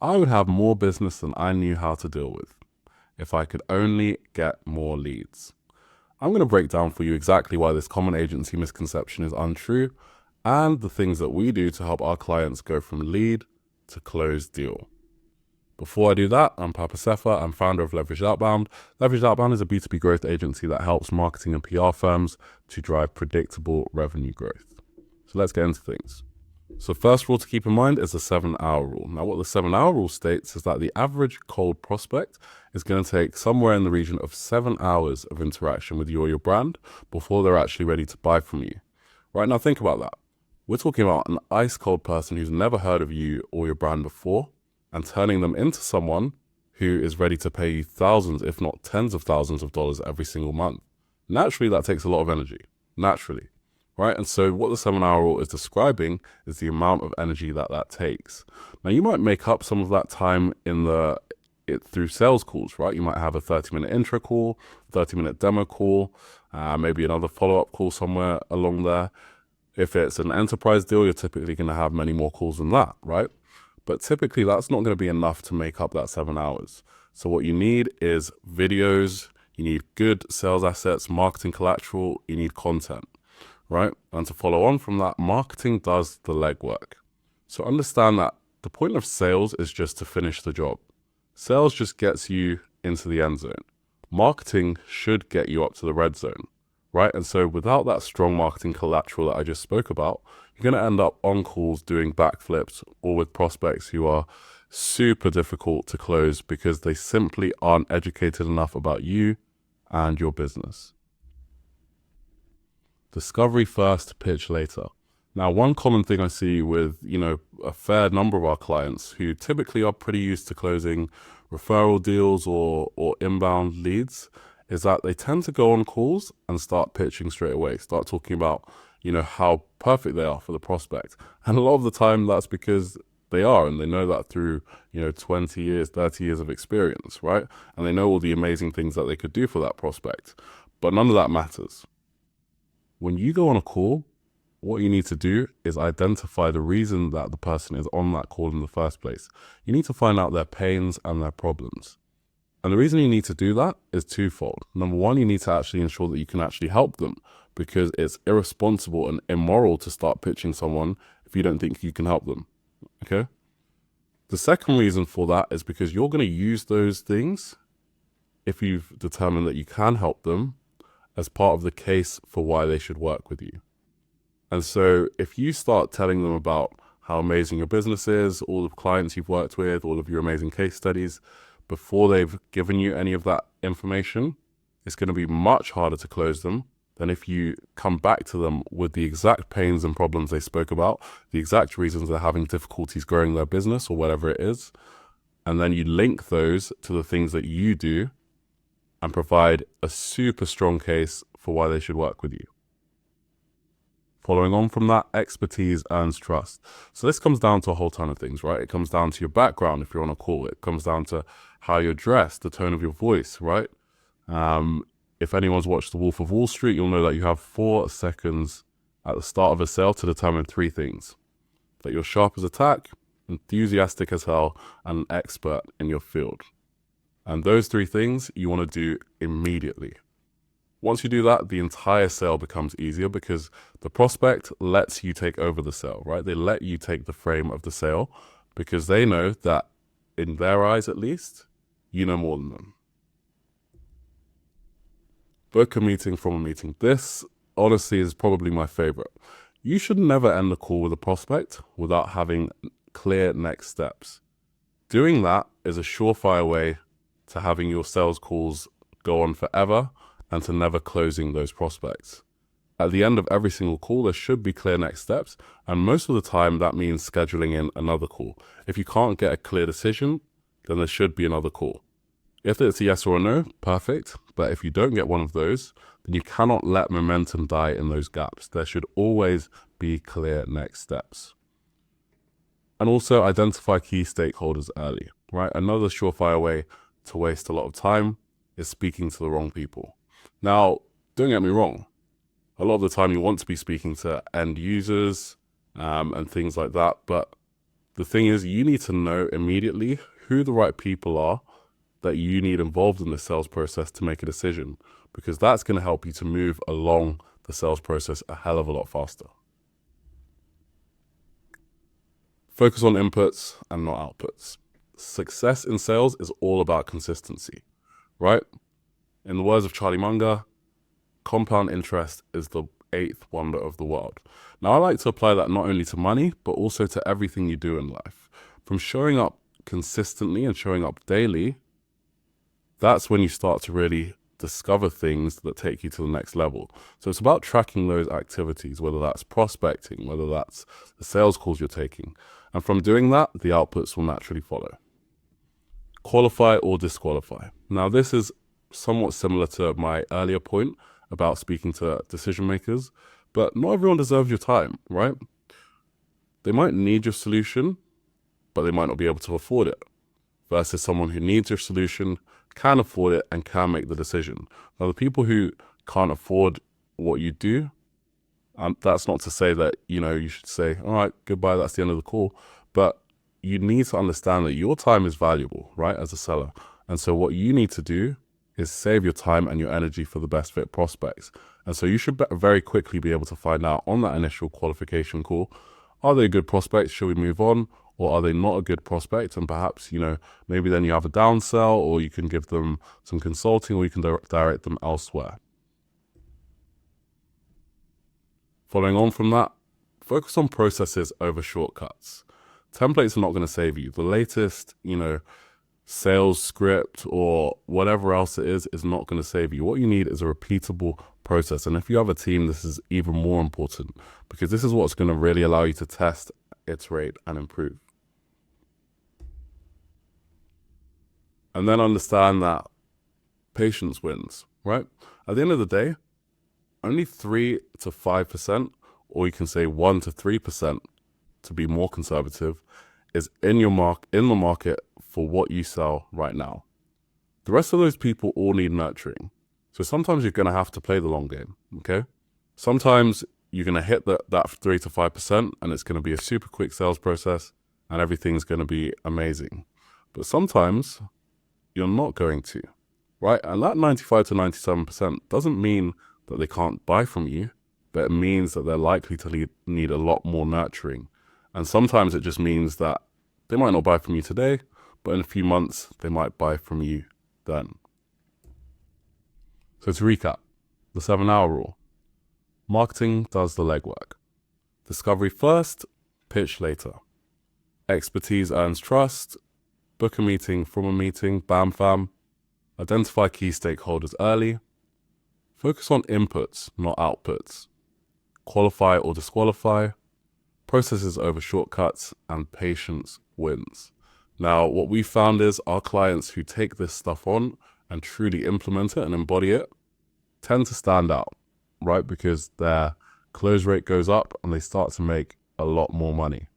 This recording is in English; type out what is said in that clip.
I would have more business than I knew how to deal with if I could only get more leads. I'm going to break down for you exactly why this common agency misconception is untrue and the things that we do to help our clients go from lead to closed deal. Before I do that, I'm Papa Sefa. I'm founder of Leveraged Outbound. Leveraged Outbound is a B2B growth agency that helps marketing and PR firms to drive predictable revenue growth. So let's get into things. So first rule to keep in mind is the 7-hour rule. Now what the 7-hour rule states is that the average cold prospect is going to take somewhere in the region of 7 hours of interaction with you or your brand before they're actually ready to buy from you. Right, now think about that. We're talking about an ice cold person who's never heard of you or your brand before and turning them into someone who is ready to pay you thousands, if not tens of thousands of dollars every single month. Naturally, that takes a lot of energy. Naturally. Right? And so what the 7-hour rule is describing is the amount of energy that takes. Now, you might make up some of that time through sales calls, right? You might have a 30-minute intro call, 30-minute demo call, maybe another follow-up call somewhere along there. If it's an enterprise deal, you're typically going to have many more calls than that, right? But typically, that's not going to be enough to make up that 7 hours. So what you need is videos, you need good sales assets, marketing collateral, you need content. Right? And to follow on from that, marketing does the legwork. So understand that the point of sales is just to finish the job. Sales just gets you into the end zone. Marketing should get you up to the red zone, right? And so without that strong marketing collateral that I just spoke about, you're going to end up on calls doing backflips or with prospects who are super difficult to close because they simply aren't educated enough about you and your business. Discovery first, pitch later. Now, one common thing I see with, a fair number of our clients who typically are pretty used to closing referral deals or inbound leads is that they tend to go on calls and start pitching straight away, start talking about, how perfect they are for the prospect. And a lot of the time that's because they are, and they know that through, 20 years, 30 years of experience, right? And they know all the amazing things that they could do for that prospect. But none of that matters. When you go on a call, what you need to do is identify the reason that the person is on that call in the first place. You need to find out their pains and their problems. And the reason you need to do that is twofold. Number one, you need to actually ensure that you can actually help them because it's irresponsible and immoral to start pitching someone if you don't think you can help them. Okay? The second reason for that is because you're going to use those things if you've determined that you can help them as part of the case for why they should work with you. And so if you start telling them about how amazing your business is, all the clients you've worked with, all of your amazing case studies, before they've given you any of that information, it's going to be much harder to close them than if you come back to them with the exact pains and problems they spoke about, the exact reasons they're having difficulties growing their business or whatever it is, and then you link those to the things that you do and provide a super strong case for why they should work with you. Following on from that, expertise earns trust. So this comes down to a whole ton of things, right? It comes down to your background if you're on a call. It comes down to how you're dressed, the tone of your voice, right? If anyone's watched The Wolf of Wall Street, you'll know that you have 4 seconds at the start of a sale to determine 3 things. That you're sharp as a tack, enthusiastic as hell, and an expert in your field. And those 3 things you want to do immediately. Once you do that, the entire sale becomes easier because the prospect lets you take over the sale, right? They let you take the frame of the sale because they know that, in their eyes at least, you know more than them. Book a meeting from a meeting. This, honestly, is probably my favorite. You should never end a call with a prospect without having clear next steps. Doing that is a surefire way to having your sales calls go on forever and to never closing those prospects. At the end of every single call, there should be clear next steps, and most of the time that means scheduling in another call. If you can't get a clear decision, then there should be another call. If it's a yes or a no, perfect, but if you don't get one of those, then you cannot let momentum die in those gaps. There should always be clear next steps. And also identify key stakeholders early, right? Another surefire way to waste a lot of time is speaking to the wrong people. Now, don't get me wrong. A lot of the time you want to be speaking to end users and things like that, but The thing is, you need to know immediately who the right people are that you need involved in the sales process to make a decision, because that's going to help you to move along the sales process a hell of a lot faster. Focus on inputs and not outputs. Success in sales is all about consistency, right? In the words of Charlie Munger, compound interest is the eighth wonder of the world. Now, I like to apply that not only to money, but also to everything you do in life. From showing up consistently and showing up daily, that's when you start to really discover things that take you to the next level. So it's about tracking those activities, whether that's prospecting, whether that's the sales calls you're taking. And from doing that, the outputs will naturally follow. Qualify or disqualify. Now, this is somewhat similar to my earlier point about speaking to decision makers, but not everyone deserves your time, right? They might need your solution, but they might not be able to afford it, versus someone who needs your solution, can afford it, and can make the decision. Now, the people who can't afford what you do, that's not to say that, you should say, all right, goodbye, that's the end of the call. But you need to understand that your time is valuable, right, as a seller. And so what you need to do is save your time and your energy for the best fit prospects. And so you should very quickly be able to find out on that initial qualification call, are they a good prospect? Should we move on? Or are they not a good prospect? And perhaps, maybe then you have a downsell, or you can give them some consulting, or you can direct them elsewhere. Following on from that, focus on processes over shortcuts. Templates are not going to save you. The latest, sales script or whatever else it is not going to save you. What you need is a repeatable process. And if you have a team, this is even more important, because this is what's going to really allow you to test, iterate, and improve. And then understand that patience wins, right? At the end of the day, only 3 to 5%, or you can say 1 to 3%, to be more conservative, is in the market for what you sell right now. The rest of those people all need nurturing. So sometimes you're going to have to play the long game, okay? Sometimes you're going to hit that 3 to 5%, and it's going to be a super quick sales process, and everything's going to be amazing. But sometimes you're not going to, right? And that 95 to 97% doesn't mean that they can't buy from you, but it means that they're likely to need a lot more nurturing. And sometimes it just means that they might not buy from you today, but in a few months, they might buy from you then. So to recap, the 7-hour rule. Marketing does the legwork. Discovery first, pitch later. Expertise earns trust. Book a meeting from a meeting, bam fam. Identify key stakeholders early. Focus on inputs, not outputs. Qualify or disqualify. Processes over shortcuts, and patience wins. Now, what we found is our clients who take this stuff on and truly implement it and embody it tend to stand out, right? Because their close rate goes up and they start to make a lot more money.